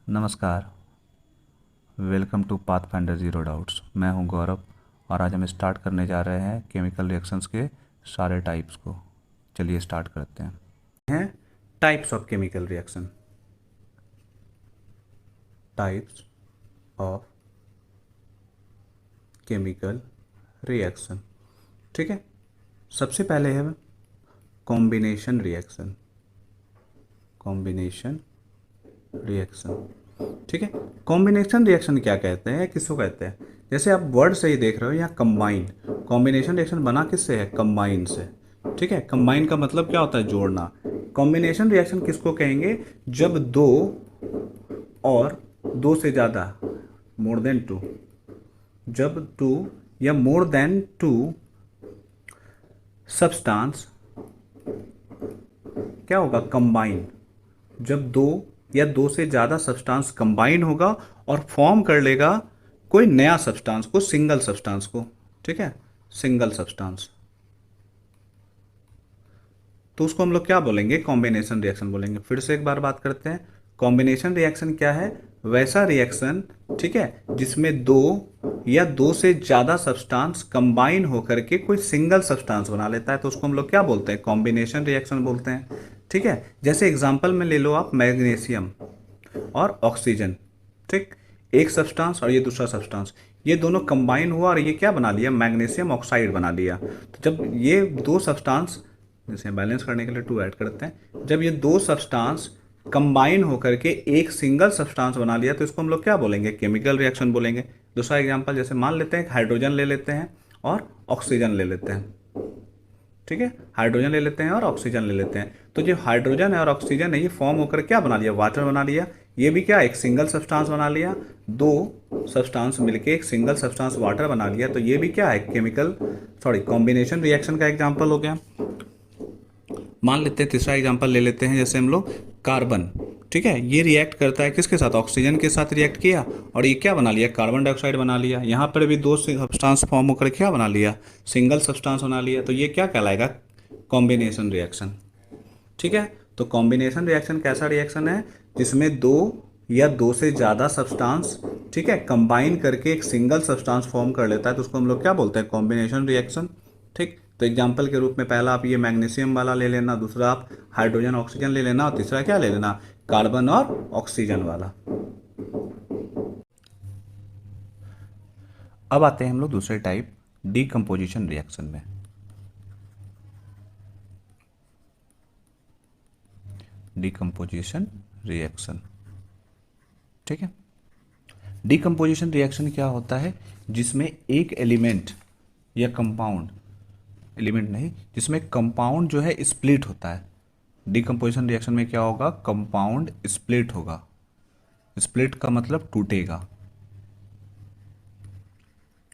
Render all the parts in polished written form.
नमस्कार। Welcome to Pathfinder zero doubts. मैं हूं गौरव और आज हम स्टार्ट करने जा रहे हैं केमिकल रिएक्शंस के सारे टाइप्स को। चलिए स्टार्ट करते हैं types of chemical reaction. Types of chemical reaction, ठीक है। सबसे पहले है कॉम्बिनेशन रिएक्शन। कॉम्बिनेशन रिएक्शन, ठीक है। कॉम्बिनेशन रिएक्शन क्या कहते हैं, किसको कहते हैं? जैसे आप वर्ड से ही देख रहे हो यहाँ कंबाइन। कॉम्बिनेशन रिएक्शन बना किससे है? कंबाइन से, ठीक है। कंबाइन का मतलब क्या होता है? जोड़ना। कॉम्बिनेशन रिएक्शन किसको कहेंगे? जब दो और दो से ज़्यादा, मोर देन टू, जब टू या मोर देन टू सब्सटेंस क्या होगा? कंबाइन। जब दो या दो से ज़्यादा सब्सटेंस कंबाइन होगा और फॉर्म कर लेगा कोई नया सब्सटेंस को, सिंगल सब्सटेंस को, ठीक है, सिंगल सब्सटेंस, तो उसको हम लोग क्या बोलेंगे? कॉम्बिनेशन रिएक्शन बोलेंगे। फिर से एक बार बात करते हैं, कॉम्बिनेशन रिएक्शन क्या है? वैसा रिएक्शन, ठीक है, जिसमें दो या दो से ज़्यादा सब्सटेंस कंबाइन होकर के कोई सिंगल सब्सटेंस बना लेता है, तो उसको हम लोग क्या बोलते हैं? कॉम्बिनेशन रिएक्शन बोलते हैं, ठीक है। जैसे एग्जांपल में ले लो आप मैग्नीशियम और ऑक्सीजन, ठीक, एक सब्सटेंस और ये दूसरा सब्सटेंस, ये दोनों कंबाइन हुआ और ये क्या बना लिया? मैग्नीशियम ऑक्साइड बना लिया। तो जब ये दो सब्सटेंस, जैसे बैलेंस करने के लिए टू ऐड करते हैं, जब ये दो सब्सटेंस कंबाइन होकर के एक सिंगल सब्सटेंस बना लिया तो इसको हम लोग क्या बोलेंगे? केमिकल रिएक्शन बोलेंगे। दूसरा एग्जांपल, जैसे मान लेते हैं हाइड्रोजन ले लेते हैं और ऑक्सीजन ले लेते हैं, ठीक है, हाइड्रोजन ले लेते हैं और ऑक्सीजन ले लेते हैं, तो जो हाइड्रोजन है और ऑक्सीजन है ये फॉर्म होकर क्या बना लिया? वाटर बना लिया। ये भी क्या? एक सिंगल सब्सटेंस बना लिया। दो सब्सटेंस मिलके एक सिंगल सब्सटेंस वाटर बना लिया, तो ये भी क्या है? केमिकल, सॉरी, कॉम्बिनेशन रिएक्शन का एग्जांपल हो गया। मान लेते हैं तीसरा एग्जांपल ले लेते हैं, जैसे हम लोग कार्बन, ठीक है, ये रिएक्ट करता है किसके साथ? ऑक्सीजन के साथ रिएक्ट किया और ये क्या बना लिया? कार्बन डाइऑक्साइड बना लिया। यहाँ पर भी दो सब्सटेंस फॉर्म होकर क्या बना लिया? सिंगल सब्सटेंस बना लिया, तो ये क्या कहलाएगा? कॉम्बिनेशन रिएक्शन, ठीक है। तो कॉम्बिनेशन रिएक्शन कैसा रिएक्शन है? जिसमें दो या दो से ज़्यादा सब्सटेंस, ठीक है, कंबाइन करके एक सिंगल सब्सटेंस फॉर्म कर लेता है, तो उसको हम लोग क्या बोलते हैं? कॉम्बिनेशन रिएक्शन, ठीक। तो एग्जाम्पल के रूप में पहला आप ये मैग्नीशियम वाला ले लेना, दूसरा आप हाइड्रोजन ऑक्सीजन ले लेना और तीसरा क्या ले लेना? कार्बन और ऑक्सीजन वाला। अब आते हैं हम लोग दूसरे टाइप, डीकम्पोजिशन रिएक्शन में। डीकम्पोजिशन रिएक्शन, ठीक है। डीकम्पोजिशन रिएक्शन क्या होता है? जिसमें एक एलिमेंट या कंपाउंड, एलिमेंट नहीं, जिसमें कंपाउंड जो है स्प्लिट होता है। डीकम्पोजिशन रिएक्शन में क्या होगा? कंपाउंड स्प्लिट होगा। स्प्लिट का मतलब टूटेगा,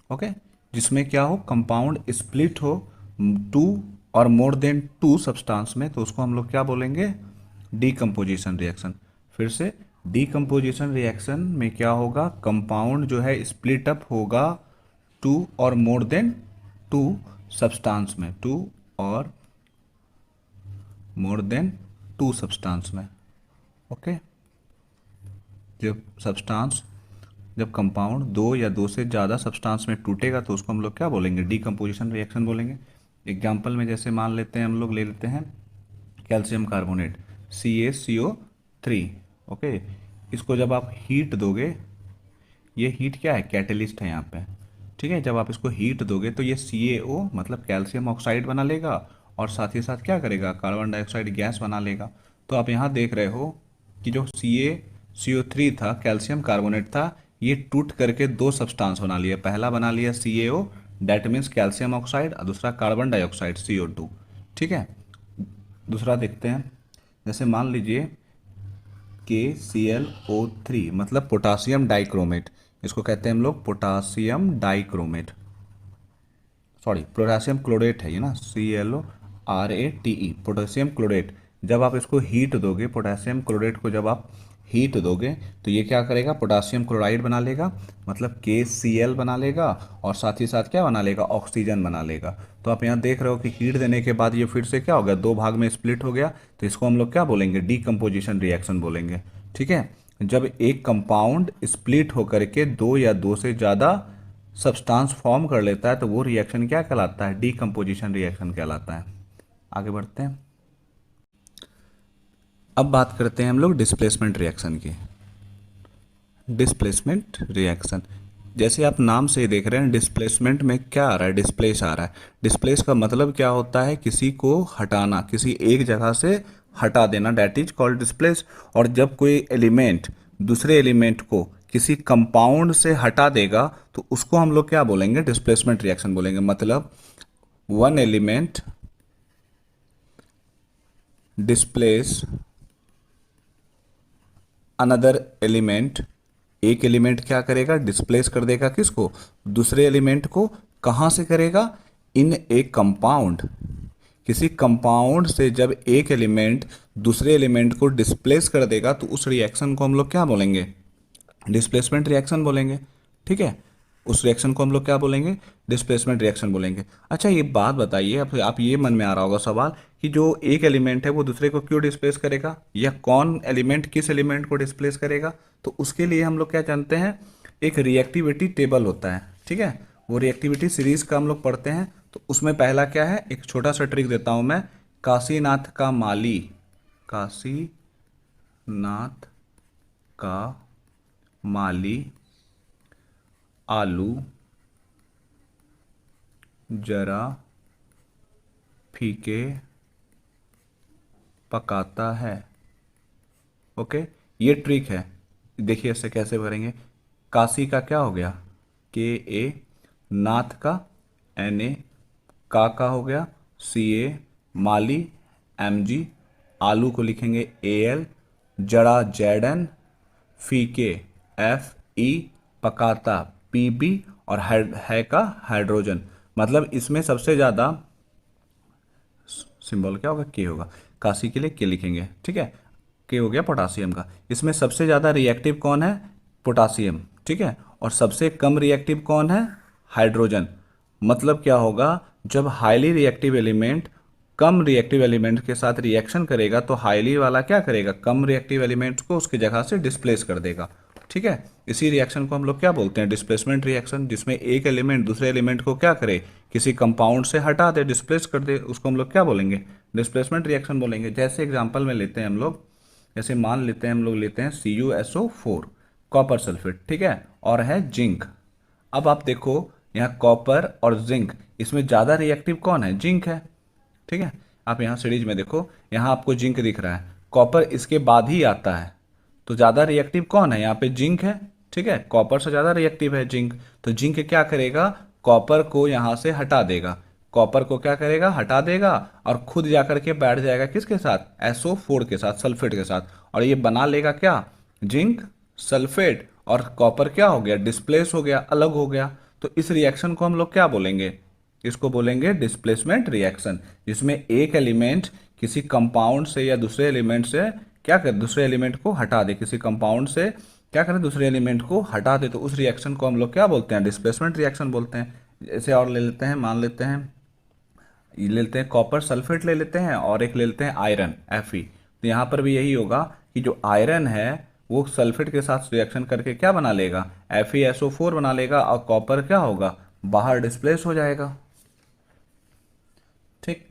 ओके। जिसमें क्या हो? कंपाउंड स्प्लिट हो टू और मोर देन टू सब्सटेंस में, तो उसको हम लोग क्या बोलेंगे? Decomposition reaction. फिर से, डीकम्पोजिशन रिएक्शन में क्या होगा? कंपाउंड जो है स्प्लिट अप होगा टू और मोर देन टू सब्सटेंस में, टू और मोर देन टू सब्सटेंस में, ओके। जब कंपाउंड दो या दो से ज़्यादा सब्सटेंस में टूटेगा तो उसको हम लोग क्या बोलेंगे? डीकम्पोजिशन रिएक्शन बोलेंगे। एग्जाम्पल में जैसे मान लेते हैं, हम लोग ले लेते हैं कैल्शियम कार्बोनेट, CaCO3, ओके। इसको जब आप हीट दोगे, ये हीट क्या है? कैटेलिस्ट है यहाँ पे, ठीक है। जब आप इसको हीट दोगे तो ये CaO मतलब कैल्शियम ऑक्साइड बना लेगा और साथ ही साथ क्या करेगा? कार्बन डाइऑक्साइड गैस बना लेगा। तो आप यहाँ देख रहे हो कि जो CaCO3 था, कैल्शियम कार्बोनेट था, ये टूट करके दो सब्सटेंस बना लिया। पहला बना लिया CaO, that means calcium oxide, और दूसरा कार्बन डाइऑक्साइड CO2, ठीक है। दूसरा देखते हैं, जैसे मान लीजिए KClO3 मतलब पोटासियम डाइक्रोमेट, इसको कहते हैं हम लोग potassium dichromate, sorry potassium chlorate है ये ना, ClORATE, पोटासियम क्लोरेट। जब आप इसको हीट दोगे, पोटासियम क्लोरेट को जब आप हीट दोगे तो ये क्या करेगा? पोटासियम क्लोराइड बना लेगा, मतलब KCl बना लेगा, और साथ ही साथ क्या बना लेगा? ऑक्सीजन बना लेगा। तो आप यहाँ देख रहे हो कि हीट देने के बाद ये फिर से क्या हो गया? दो भाग में स्प्लिट हो गया, तो इसको हम लोग क्या बोलेंगे? डीकम्पोजिशन रिएक्शन बोलेंगे, ठीक है। जब एक कंपाउंड स्प्लिट होकर के दो या दो से ज़्यादा सब्सटेंस फॉर्म कर लेता है तो वो रिएक्शन क्या कहलाता है? डीकम्पोजिशन रिएक्शन कहलाता है। आगे बढ़ते हैं। अब बात करते हैं हम लोग डिस्प्लेसमेंट रिएक्शन की। डिस्प्लेसमेंट रिएक्शन, जैसे आप नाम से ही देख रहे हैं, डिस्प्लेसमेंट में क्या आ रहा है? डिस्प्लेस आ रहा है। डिस्प्लेस का मतलब क्या होता है? किसी को हटाना, किसी एक जगह से हटा देना, डेट इज कॉल्ड डिस्प्लेस। और जब कोई एलिमेंट दूसरे एलिमेंट को किसी कंपाउंड से हटा देगा तो उसको हम लोग क्या बोलेंगे? डिस्प्लेसमेंट रिएक्शन बोलेंगे। मतलब one element displace another element, एक एलिमेंट क्या करेगा? डिस्प्लेस कर देगा किसको? दूसरे एलिमेंट को। कहाँ से करेगा? इन ए कंपाउंड, किसी कंपाउंड से जब एक एलिमेंट दूसरे एलिमेंट को डिस्प्लेस कर देगा तो उस रिएक्शन को हम लोग क्या बोलेंगे? डिस्प्लेसमेंट रिएक्शन बोलेंगे। ठीक है, उस रिएक्शन को हम लोग क्या बोलेंगे? डिस्प्लेसमेंट रिएक्शन बोलेंगे। अच्छा, ये बात बताइए, आप ये मन में आ रहा होगा सवाल कि जो एक एलिमेंट है वो दूसरे को क्यों डिस्प्लेस करेगा, या कौन एलिमेंट किस एलिमेंट को डिस्प्लेस करेगा? तो उसके लिए हम लोग क्या जानते हैं? एक रिएक्टिविटी टेबल होता है। ठीक है, वो रिएक्टिविटी सीरीज का हम लोग पढ़ते हैं। तो उसमें पहला क्या है? एक छोटा सा ट्रिक देता हूं मैं। काशीनाथ का माली, काशीनाथ का माली आलू जरा फीके पकाता है। ओके, ये ट्रिक है। देखिए इससे कैसे करेंगे। काशी का क्या हो गया? के ए, नाथ का एन ए, का हो गया सी ए, माली एम जी, आलू को लिखेंगे ए एल, जड़ा जेड एन, फीके एफ ई, पकाता पी बी, और है का हाइड्रोजन। मतलब इसमें सबसे ज़्यादा सिंबल क्या होगा? के होगा। काशी के लिए के लिखेंगे। ठीक है, के हो गया पोटासियम का। इसमें सबसे ज़्यादा रिएक्टिव कौन है? पोटासियम। ठीक है, और सबसे कम रिएक्टिव कौन है? हाइड्रोजन। मतलब क्या होगा? जब हाईली रिएक्टिव एलिमेंट कम रिएक्टिव एलिमेंट के साथ रिएक्शन करेगा तो हाईली वाला क्या करेगा? कम रिएक्टिव एलिमेंट्स को उसकी जगह से डिस्प्लेस कर देगा। ठीक है, इसी रिएक्शन को हम लोग क्या बोलते हैं? Displacement reaction. जिसमें एक एलिमेंट दूसरे एलिमेंट को क्या करे? किसी कंपाउंड से हटा दे, डिस्प्लेस कर दे, उसको हम लोग क्या बोलेंगे? डिस्प्लेसमेंट रिएक्शन बोलेंगे। जैसे एग्जांपल में लेते हैं हम लोग, जैसे मान लेते हैं हम लोग लेते हैं CuSO4, कॉपर सल्फेट। ठीक है, और है जिंक। अब आप देखो यहाँ कॉपर और जिंक, इसमें ज़्यादा रिएक्टिव कौन है? जिंक है। ठीक है, आप यहाँ सीरीज में देखो, यहाँ आपको जिंक दिख रहा है, कॉपर इसके बाद ही आता है। तो ज़्यादा रिएक्टिव कौन है? यहाँ पे जिंक है। ठीक है, कॉपर से ज़्यादा रिएक्टिव है जिंक। तो जिंक क्या करेगा? कॉपर को यहाँ से हटा देगा। कॉपर को क्या करेगा? हटा देगा, और खुद जाकर के बैठ जाएगा किसके साथ? SO4 के साथ, सल्फेट के साथ, और ये बना लेगा क्या? Zinc sulphate. और कॉपर क्या हो गया? डिस्प्लेस हो गया, अलग हो गया। तो इस रिएक्शन को हम लोग क्या बोलेंगे? इसको बोलेंगे डिस्प्लेसमेंट रिएक्शन, जिसमें एक एलिमेंट किसी कंपाउंड से या दूसरे एलिमेंट से क्या करे? दूसरे एलिमेंट को हटा दे। किसी कंपाउंड से क्या करे? दूसरे एलिमेंट को हटा दे। तो उस रिएक्शन को हम लोग क्या बोलते हैं? डिस्प्लेसमेंट रिएक्शन बोलते हैं। जैसे और ले लेते हैं, मान लेते हैं, ये ले लेते हैं कॉपर सल्फेट ले लेते हैं, और एक ले लेते हैं आयरन Fe। तो यहाँ पर भी यही होगा कि जो आयरन है वो सल्फेट के साथ रिएक्शन करके क्या बना लेगा? FeSO4 बना लेगा, और कॉपर क्या होगा? बाहर डिस्प्लेस हो जाएगा। ठीक,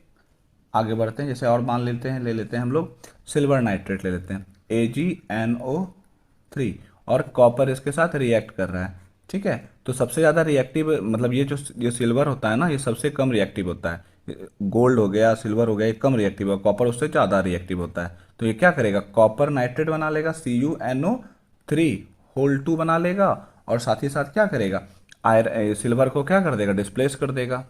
आगे बढ़ते हैं। जैसे और मान लेते हैं, ले लेते हैं हम लोग सिल्वर नाइट्रेट ले लेते हैं AgNO3, और कॉपर इसके साथ रिएक्ट कर रहा है। ठीक है, तो सबसे ज़्यादा रिएक्टिव, मतलब ये सिल्वर होता है ना, ये सबसे कम रिएक्टिव होता है। गोल्ड हो गया, सिल्वर हो गया, ये कम रिएक्टिव है, कॉपर उससे ज़्यादा रिएक्टिव होता है। तो ये क्या करेगा? कॉपर नाइट्रेट बना लेगा, CuNO3 होल 2 बना लेगा, और साथ ही साथ क्या करेगा? सिल्वर को क्या कर देगा? डिस्प्लेस कर देगा।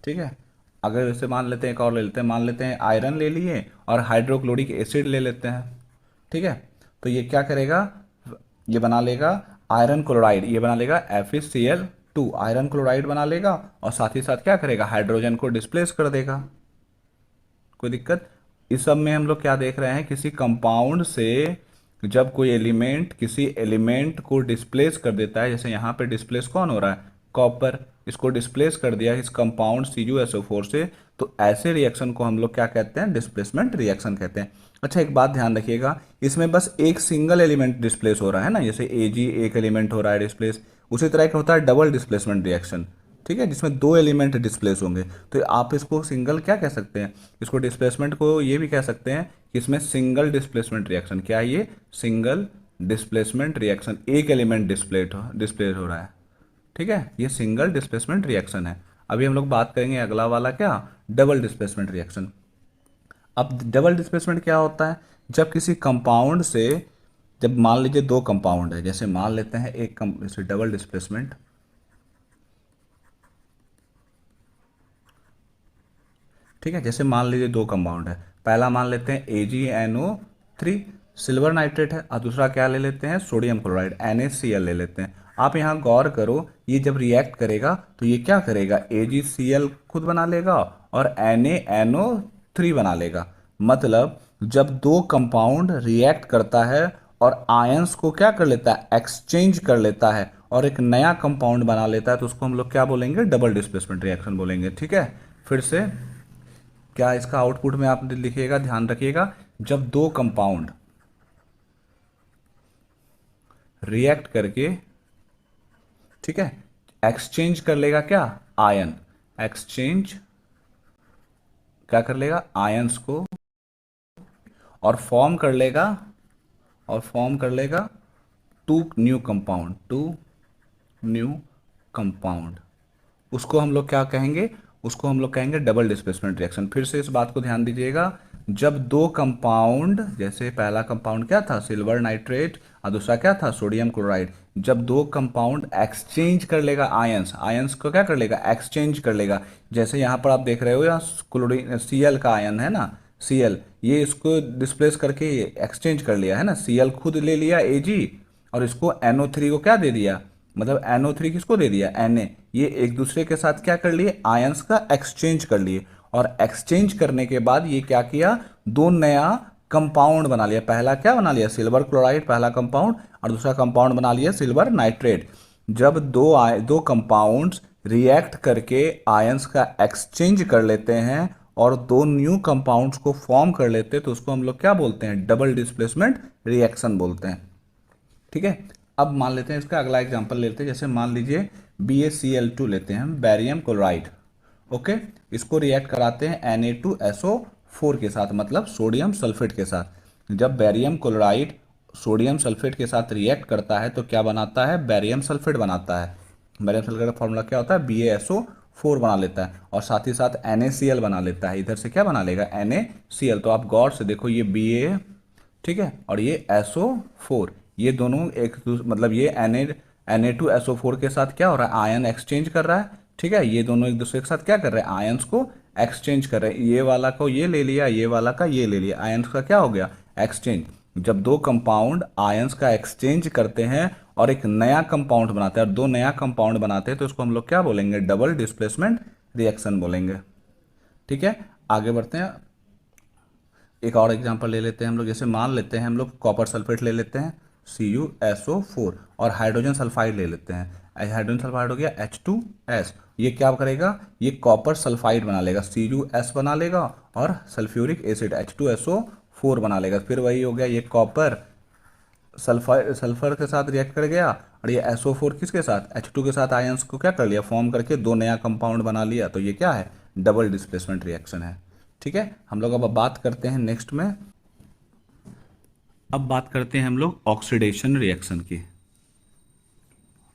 ठीक है, अगर जैसे मान लेते हैं, एक और ले लेते हैं, मान लेते हैं आयरन ले लिए और हाइड्रोक्लोरिक एसिड ले लेते हैं। ठीक है, तो ये क्या करेगा? ये बना लेगा आयरन क्लोराइड, ये बना लेगा FeCl2, आयरन क्लोराइड बना लेगा, और साथ ही साथ क्या करेगा? हाइड्रोजन को डिस्प्लेस कर देगा। कोई दिक्कत? इस सब में हम लोग क्या देख रहे हैं? किसी कंपाउंड से जब कोई एलिमेंट किसी एलिमेंट को डिस्प्लेस कर देता है, जैसे यहाँ पे डिस्प्लेस कौन हो रहा है? कॉपर। इसको डिस्प्लेस कर दिया इस कंपाउंड CuSO4 से, तो ऐसे रिएक्शन को हम लोग क्या कहते हैं? डिस्प्लेसमेंट रिएक्शन कहते हैं। अच्छा एक बात ध्यान रखिएगा, इसमें बस एक सिंगल एलिमेंट डिस्प्लेस हो रहा है ना, जैसे Ag एक एलिमेंट हो रहा है डिस्प्लेस, उसी तरह का होता है डबल डिस्प्लेसमेंट रिएक्शन, ठीक है, जिसमें दो एलिमेंट डिस्प्लेस होंगे। तो आप इसको सिंगल क्या कह सकते हैं, इसको डिस्प्लेसमेंट को ये भी कह सकते हैं कि इसमें सिंगल डिस्प्लेसमेंट रिएक्शन, क्या है ये, सिंगल डिस्प्लेसमेंट रिएक्शन, एक एलिमेंट डिस्प्लेस हो रहा है, ठीक है, ये सिंगल डिस्प्लेसमेंट रिएक्शन है। अभी हम लोग बात करेंगे अगला वाला क्या, डबल डिस्प्लेसमेंट रिएक्शन। अब डबल डिस्प्लेसमेंट क्या होता है, जब किसी कंपाउंड से, जब मान लीजिए दो कंपाउंड है, जैसे मान लेते हैं जैसे डबल डिस्प्लेसमेंट, ठीक है, जैसे मान लीजिए दो कंपाउंड है, पहला मान लेते हैं AgNO3 सिल्वर नाइट्रेट है, और दूसरा क्या ले लेते हैं, सोडियम क्लोराइड NaCl ले लेते हैं। आप यहाँ गौर करो, ये जब रिएक्ट करेगा तो ये क्या करेगा, AgCl खुद बना लेगा और NaNO3 बना लेगा। मतलब जब दो कंपाउंड रिएक्ट करता है और आयंस को क्या कर लेता है, एक्सचेंज कर लेता है और एक नया कंपाउंड बना लेता है, तो उसको हम लोग क्या बोलेंगे, डबल डिस्प्लेसमेंट रिएक्शन बोलेंगे, ठीक है। फिर से क्या इसका आउटपुट में आप लिखिएगा, ध्यान रखिएगा, जब दो कंपाउंड रिएक्ट करके, ठीक है, एक्सचेंज कर लेगा क्या, आयन, एक्सचेंज क्या कर लेगा, आयंस को, और फॉर्म कर लेगा, टू न्यू कंपाउंड, उसको हम लोग क्या कहेंगे, उसको हम लोग कहेंगे डबल डिस्प्लेसमेंट रिएक्शन। फिर से इस बात को ध्यान दीजिएगा, जब दो कंपाउंड, जैसे पहला कंपाउंड क्या था, सिल्वर नाइट्रेट, और दूसरा क्या था, सोडियम क्लोराइड, जब दो कंपाउंड एक्सचेंज कर लेगा आयंस, आयंस को क्या कर लेगा, एक्सचेंज कर लेगा। जैसे यहाँ पर आप देख रहे हो, यहाँ क्लोरीन Cl का आयन है ना, Cl, ये इसको डिस्प्लेस करके एक्सचेंज कर लिया है ना, Cl खुद ले लिया Ag, और इसको NO3 को क्या दे दिया, मतलब NO3 किसको दे दिया, Na, ये एक दूसरे के साथ क्या कर लिए, आयंस का एक्सचेंज कर लिए, और एक्सचेंज करने के बाद ये क्या किया, दो नया कंपाउंड बना लिया। पहला क्या बना लिया, सिल्वर क्लोराइड पहला कंपाउंड, और दूसरा कंपाउंड बना लिया सिल्वर नाइट्रेट। जब दो कंपाउंड्स रिएक्ट करके आयंस का एक्सचेंज कर लेते हैं और दो न्यू कंपाउंड्स को फॉर्म कर लेते हैं, तो उसको हम लोग क्या बोलते हैं, डबल डिस्प्लेसमेंट रिएक्शन बोलते हैं, ठीक है। अब मान लेते हैं इसका अगला एग्जांपल लेते हैं, जैसे मान लीजिए BaCl2 लेते हैं हम, बैरियम क्लोराइड, ओके, इसको रिएक्ट कराते हैं Na2SO4 के साथ, मतलब सोडियम सल्फेट के साथ। जब बैरियम क्लोराइड सोडियम सल्फेट के साथ रिएक्ट करता है तो क्या बनाता है, बैरियम सल्फेट बनाता है। बैरियम सल्फेट का फॉर्मूला क्या होता है, BaSO4 बना लेता है, और साथ ही साथ NaCl बना लेता है, इधर से क्या बना लेगा, NaCl। तो आप गौर से देखो, ये Ba, ठीक है, और ये SO4, ये दोनों मतलब ये Na2SO4 के साथ क्या हो रहा है, आयन एक्सचेंज कर रहा है, ठीक है, ये दोनों एक दूसरे के साथ क्या कर रहे हैं, आयंस को एक्सचेंज कर रहे हैं, ये वाला को ये ले लिया, ये वाला का ये ले लिया, आयंस का क्या हो गया, एक्सचेंज। जब दो कंपाउंड आयंस का एक्सचेंज करते हैं और एक नया कंपाउंड बनाते हैं, और दो नया कंपाउंड बनाते हैं, तो उसको हम लोग क्या बोलेंगे, डबल डिस्प्लेसमेंट रिएक्शन बोलेंगे, ठीक है। आगे बढ़ते हैं, एक और एग्जांपल ले लेते हैं हम लोग, जैसे मान लेते हैं हम लोग कॉपर सल्फेट ले लेते हैं CuSO4, और हाइड्रोजन सल्फाइड ले लेते हैं, हाइड्रोजन सल्फाइड हो गया H2S, ये क्या करेगा, ये कॉपर सल्फाइड बना लेगा, Cu बना लेगा, और सल्फ्यूरिक एसिड H2SO4 बना लेगा। फिर वही हो गया, ये कॉपर सल्फर के साथ रिएक्ट कर गया, और ये SO4 किसके साथ, H2 के साथ आयंस को क्या कर लिया, फॉर्म करके दो नया कंपाउंड बना लिया, तो ये क्या है, डबल डिस्प्लेसमेंट रिएक्शन है, ठीक है। हम लोग अब बात करते हैं नेक्स्ट में, अब बात करते हैं हम लोग ऑक्सीडेशन रिएक्शन की,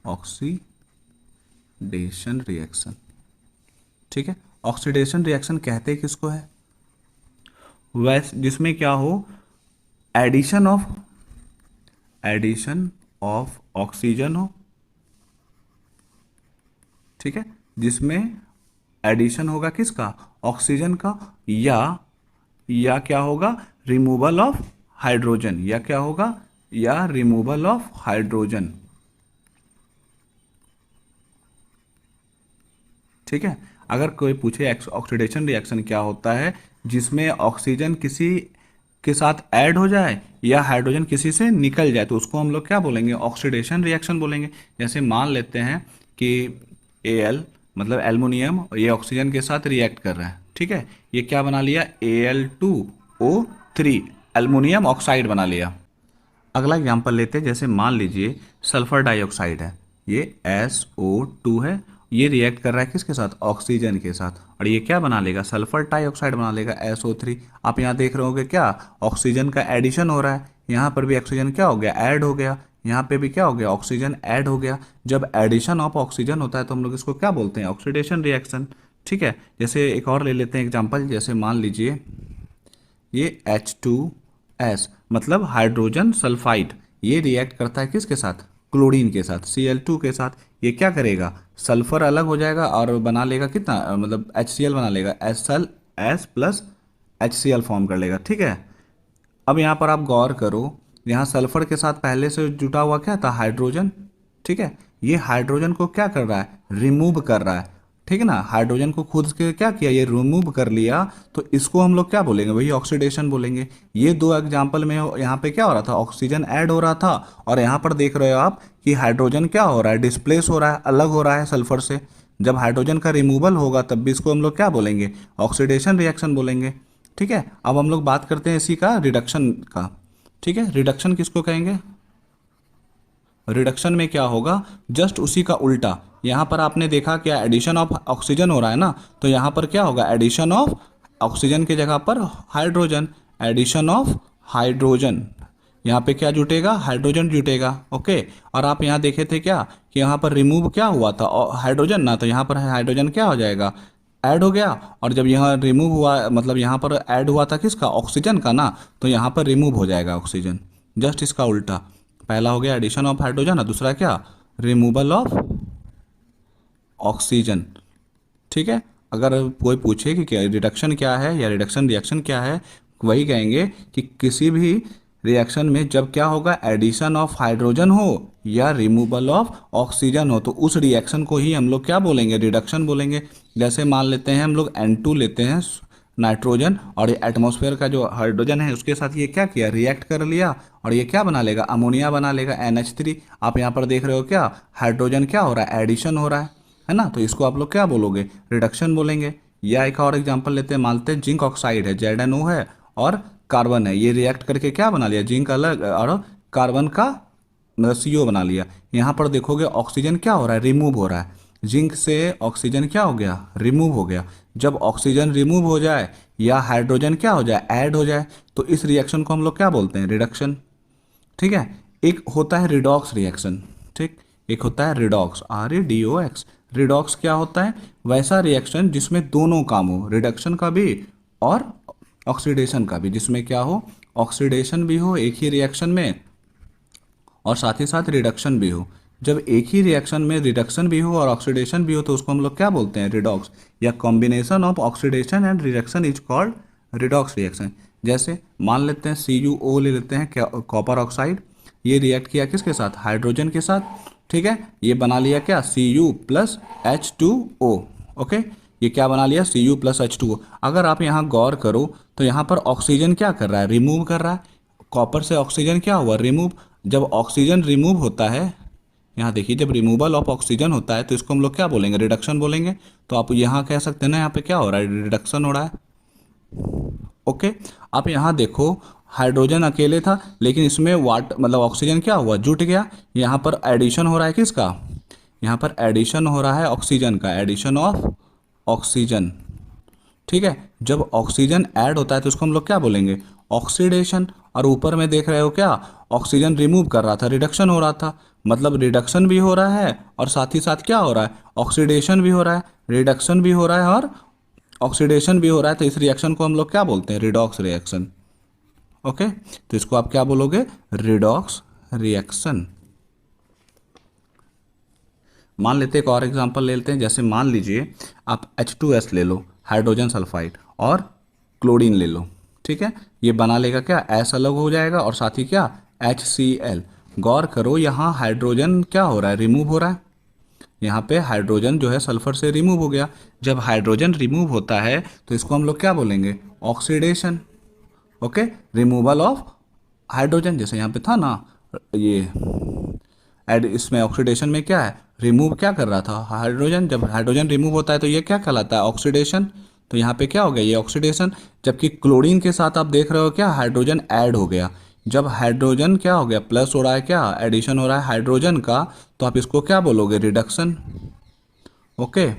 ऑक्सीडेशन रिएक्शन, ठीक है। ऑक्सीडेशन रिएक्शन कहते हैं किसको है, वैसे जिसमें क्या हो, एडिशन ऑफ ऑक्सीजन हो, ठीक है, जिसमें एडिशन होगा किसका, ऑक्सीजन का, या क्या होगा, रिमूवल ऑफ हाइड्रोजन, या क्या होगा, या रिमूवल ऑफ हाइड्रोजन, ठीक है। अगर कोई पूछे ऑक्सीडेशन रिएक्शन क्या होता है, जिसमें ऑक्सीजन किसी के साथ ऐड हो जाए या हाइड्रोजन किसी से निकल जाए, तो उसको हम लोग क्या बोलेंगे, ऑक्सीडेशन रिएक्शन बोलेंगे। जैसे मान लेते हैं कि Al मतलब एल्युमिनियम, ये ऑक्सीजन के साथ रिएक्ट कर रहा है, ठीक है, ये क्या बना लिया, Al2O3, एल्युमिनियम ऑक्साइड बना लिया। अगला एग्जांपल लेते हैं, जैसे मान लीजिए सल्फर डाइऑक्साइड है, ये SO2 है, ये रिएक्ट कर रहा है किसके साथ, ऑक्सीजन के साथ, और ये क्या बना लेगा, सल्फर डाइऑक्साइड बना लेगा SO3। आप यहाँ देख रहे होगे क्या, ऑक्सीजन का एडिशन हो रहा है, यहाँ पर भी ऑक्सीजन क्या हो गया, ऐड हो गया, यहाँ पे भी क्या हो गया, ऑक्सीजन ऐड हो गया। जब एडिशन ऑफ ऑक्सीजन होता है तो हम लोग इसको क्या बोलते हैं, ऑक्सीडेशन रिएक्शन। ठीक है, जैसे एक और ले लेते हैं एग्जाम्पल, जैसे मान लीजिए ये H2S मतलब हाइड्रोजन सल्फाइड, ये रिएक्ट करता है किसके साथ, क्लोरीन के साथ, Cl2 के साथ। ये क्या करेगा, सल्फर अलग हो जाएगा और बना लेगा कितना, मतलब HCl बना लेगा, S प्लस HCl फॉर्म कर लेगा। ठीक है, अब यहाँ पर आप गौर करो, यहाँ सल्फर के साथ पहले से जुटा हुआ क्या था, हाइड्रोजन। ठीक है, ये हाइड्रोजन को क्या कर रहा है, रिमूव कर रहा है। ठीक है ना, हाइड्रोजन को खुद के क्या किया, ये रिमूव कर लिया, तो इसको हम लोग क्या बोलेंगे, वही ऑक्सीडेशन बोलेंगे। ये दो एग्जाम्पल में यहाँ पे क्या हो रहा था, ऑक्सीजन ऐड हो रहा था, और यहाँ पर देख रहे हो आप कि हाइड्रोजन क्या हो रहा है, डिस्प्लेस हो रहा है, अलग हो रहा है सल्फर से। जब हाइड्रोजन का रिमूवल होगा तब भी इसको हम लोग क्या बोलेंगे, ऑक्सीडेशन रिएक्शन बोलेंगे। ठीक है, अब हम लोग बात करते हैं इसी का रिडक्शन का। ठीक है, रिडक्शन किसको कहेंगे, रिडक्शन में क्या होगा, जस्ट उसी का उल्टा। यहाँ पर आपने देखा क्या, एडिशन ऑफ ऑक्सीजन हो रहा है ना, तो यहाँ पर क्या होगा, एडिशन ऑफ ऑक्सीजन की जगह पर हाइड्रोजन, एडिशन ऑफ हाइड्रोजन, यहाँ पे क्या जुटेगा, हाइड्रोजन जुटेगा। ओके, और आप यहाँ देखे थे क्या कि यहाँ पर रिमूव क्या हुआ था, हाइड्रोजन ना, तो यहाँ पर हाइड्रोजन क्या हो जाएगा, ऐड हो गया, और जब यहाँ रिमूव हुआ, मतलब यहाँ पर ऐड हुआ था किसका, ऑक्सीजन का ना, तो यहाँ पर रिमूव हो जाएगा ऑक्सीजन, जस्ट इसका उल्टा। पहला हो गया एडिशन ऑफ हाइड्रोजन और दूसरा क्या, रिमूवल ऑफ ऑक्सीजन। ठीक है, अगर कोई पूछे कि क्या रिडक्शन क्या है या रिडक्शन रिएक्शन क्या है, वही कहेंगे कि किसी भी रिएक्शन में जब क्या होगा, एडिशन ऑफ हाइड्रोजन हो या रिमूवल ऑफ ऑक्सीजन हो, तो उस रिएक्शन को ही हम लोग क्या बोलेंगे, रिडक्शन बोलेंगे। जैसे मान लेते हैं हम लोग N2 लेते हैं, नाइट्रोजन, और ये एटमॉस्फेयर का जो हाइड्रोजन है उसके साथ ये क्या किया, रिएक्ट कर लिया, और ये क्या बना लेगा, अमोनिया बना लेगा, NH3। आप यहाँ पर देख रहे हो क्या, हाइड्रोजन क्या हो रहा है, एडिशन हो रहा है ना, तो इसको आप लोग क्या बोलोगे, रिडक्शन बोलेंगे। या एक और एग्जांपल लेते हैं, मानते हैं जिंक ऑक्साइड है, ZnO है और कार्बन है, ये रिएक्ट करके क्या बना लिया, जिंक अलग और कार्बन का मतलब CO बना लिया। यहाँ पर देखोगे ऑक्सीजन क्या हो रहा है, रिमूव हो रहा है, जिंक से ऑक्सीजन क्या हो गया, रिमूव हो गया। जब ऑक्सीजन रिमूव हो जाए या हाइड्रोजन क्या हो जाए, ऐड हो जाए, तो इस रिएक्शन को हम लोग क्या बोलते हैं, रिडक्शन। ठीक है, एक होता है रिडॉक्स रिएक्शन। ठीक, एक होता है रिडॉक्स, REDOX। रिडॉक्स क्या होता है, वैसा रिएक्शन जिसमें दोनों काम हो, रिडक्शन का भी और ऑक्सीडेशन का भी, जिसमें क्या हो, ऑक्सीडेशन भी हो एक ही रिएक्शन में और साथ ही साथ रिडक्शन भी हो। जब एक ही रिएक्शन में रिडक्शन भी हो और ऑक्सीडेशन भी हो तो उसको हम लोग क्या बोलते हैं, रिडॉक्स, या combination of oxidation and reduction is called redox reaction. जैसे मान लेते हैं CuO ले लेते हैं, कॉपर ऑक्साइड, ये रिएक्ट किया किसके साथ, हाइड्रोजन के साथ। ठीक है, ये बना लिया क्या, Cu प्लस H2O। ओके, ये क्या बना लिया, Cu प्लस H2O। अगर आप यहाँ गौर करो तो यहाँ पर ऑक्सीजन क्या कर रहा है, रिमूव कर रहा है, कॉपर से ऑक्सीजन क्या हुआ, रिमूव। जब ऑक्सीजन रिमूव होता है, यहाँ देखिए, जब रिमूवल ऑफ ऑक्सीजन होता है तो इसको हम लोग क्या बोलेंगे, रिडक्शन बोलेंगे। तो आप यहाँ कह सकते हैं ना, यहाँ पे क्या हो रहा है, रिडक्शन हो रहा है। ओके, आप यहाँ देखो, हाइड्रोजन अकेले था लेकिन इसमें मतलब ऑक्सीजन क्या हुआ, जुट गया। यहाँ पर एडिशन हो रहा है किसका, यहाँ पर एडिशन हो रहा है ऑक्सीजन का, एडिशन ऑफ ऑक्सीजन। ठीक है, जब ऑक्सीजन ऐड होता है तो उसको हम लोग क्या बोलेंगे, ऑक्सीडेशन। और ऊपर में देख रहे हो क्या, ऑक्सीजन रिमूव कर रहा था, रिडक्शन हो रहा था, मतलब रिडक्शन भी हो रहा है और साथ ही साथ क्या हो रहा है, ऑक्सीडेशन भी हो रहा है, रिडक्शन भी हो रहा है और ऑक्सीडेशन भी हो रहा है। तो इस रिएक्शन को हम लोग क्या बोलते हैं, रिडॉक्स रिएक्शन। ओके, तो इसको आप क्या बोलोगे, रिडॉक्स रिएक्शन। मान लेते हैं एक और एग्जांपल ले लेते हैं, जैसे मान लीजिए आप H2S ले लो, हाइड्रोजन सल्फाइड, और क्लोरीन ले लो। ठीक है, ये बना लेगा क्या, S अलग हो जाएगा और साथ ही क्या, HCl। गौर करो, यहाँ हाइड्रोजन क्या हो रहा है, रिमूव हो रहा है, यहाँ पे हाइड्रोजन जो है सल्फर से रिमूव हो गया। जब हाइड्रोजन रिमूव होता है तो इसको हम लोग क्या बोलेंगे, oxidation. Okay, removal of hydrogen, जैसे यहाँ पे था ना, ये इसमें ऑक्सीडेशन में क्या है, रिमूव क्या कर रहा था, हाइड्रोजन। जब हाइड्रोजन रिमूव होता है तो ये क्या कहलाता है, ऑक्सीडेशन। तो यहाँ पे क्या हो गया, ये ऑक्सीडेशन। जबकि क्लोरीन के साथ आप देख रहे हो क्या, हाइड्रोजन ऐड हो गया। जब हाइड्रोजन क्या हो गया, प्लस हो रहा है, क्या एडिशन हो रहा है हाइड्रोजन का, तो आप इसको क्या बोलोगे, रिडक्शन। ओके,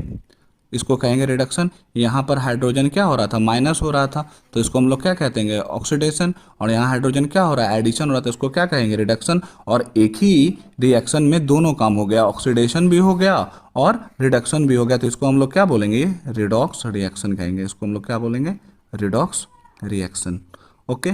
इसको कहेंगे रिडक्शन। यहाँ पर हाइड्रोजन क्या हो रहा था, माइनस हो रहा था, तो इसको हम लोग क्या कहते हैं, ऑक्सीडेशन। और यहाँ हाइड्रोजन क्या हो रहा है, एडिशन हो रहा था, इसको क्या कहेंगे, रिडक्शन। और एक ही रिएक्शन में दोनों काम हो गया, ऑक्सीडेशन भी हो गया और रिडक्शन भी हो गया, तो इसको हम लोग क्या बोलेंगे, रिडॉक्स रिएक्शन कहेंगे। इसको हम लोग क्या बोलेंगे, रिडॉक्स रिएक्शन। ओके।